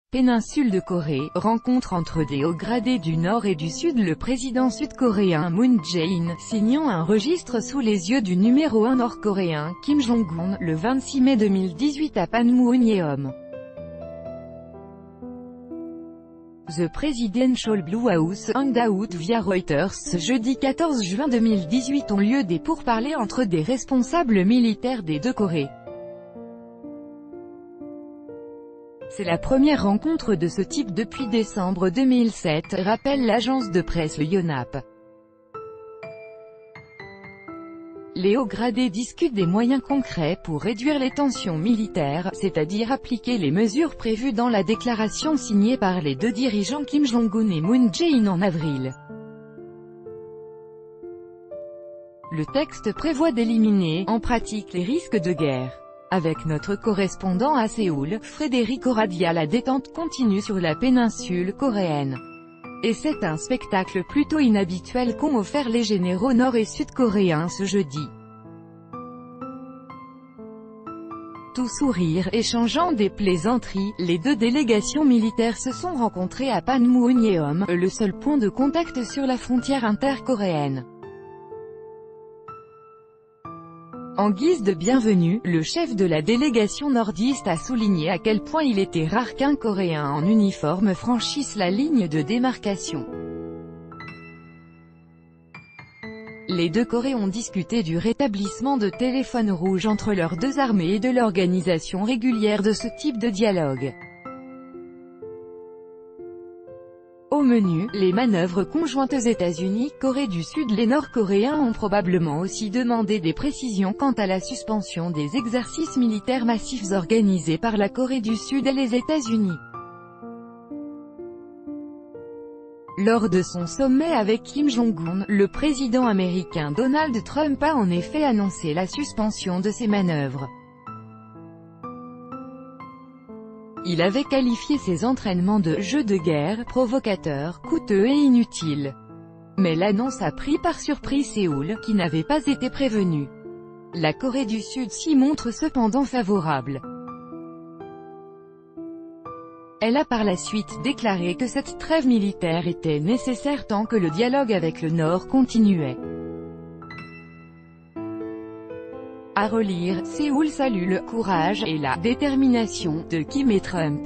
Péninsule de Corée, rencontre entre des hauts gradés du Nord et du Sud. Le président sud-coréen Moon Jae-in, signant un registre sous les yeux du numéro 1 nord-coréen, Kim Jong-un, le 26 mai 2018 à Panmunjeom. The Presidential Blue House Hangout via Reuters. Ce jeudi 14 juin 2018 ont lieu des pourparlers entre des responsables militaires des deux Corées. C'est la première rencontre de ce type depuis décembre 2007, rappelle l'agence de presse Yonhap. Les hauts gradés discutent des moyens concrets pour réduire les tensions militaires, c'est-à-dire appliquer les mesures prévues dans la déclaration signée par les deux dirigeants Kim Jong-un et Moon Jae-in en avril. Le texte prévoit d'éliminer, en pratique, les risques de guerre. Avec notre correspondant à Séoul, Frédéric Oradia, la détente continue sur la péninsule coréenne. Et c'est un spectacle plutôt inhabituel qu'ont offert les généraux nord- et sud-coréens ce jeudi. Tout sourire, échangeant des plaisanteries, les deux délégations militaires se sont rencontrées à Panmunjeom, le seul point de contact sur la frontière intercoréenne. En guise de bienvenue, le chef de la délégation nordiste a souligné à quel point il était rare qu'un Coréen en uniforme franchisse la ligne de démarcation. Les deux Corées ont discuté du rétablissement de téléphones rouges entre leurs deux armées et de l'organisation régulière de ce type de dialogue. Au menu, les manœuvres conjointes États-Unis-Corée du Sud. Les Nord-Coréens ont probablement aussi demandé des précisions quant à la suspension des exercices militaires massifs organisés par la Corée du Sud et les États-Unis. Lors de son sommet avec Kim Jong-un, le président américain Donald Trump a en effet annoncé la suspension de ces manœuvres. Il avait qualifié ces entraînements de « jeux de guerre » provocateurs, coûteux et inutiles. Mais l'annonce a pris par surprise Séoul, qui n'avait pas été prévenu. La Corée du Sud s'y montre cependant favorable. Elle a par la suite déclaré que cette trêve militaire était nécessaire tant que le dialogue avec le Nord continuait. À relire, Séoul salue le « courage » et la « détermination » de Kim et Trump.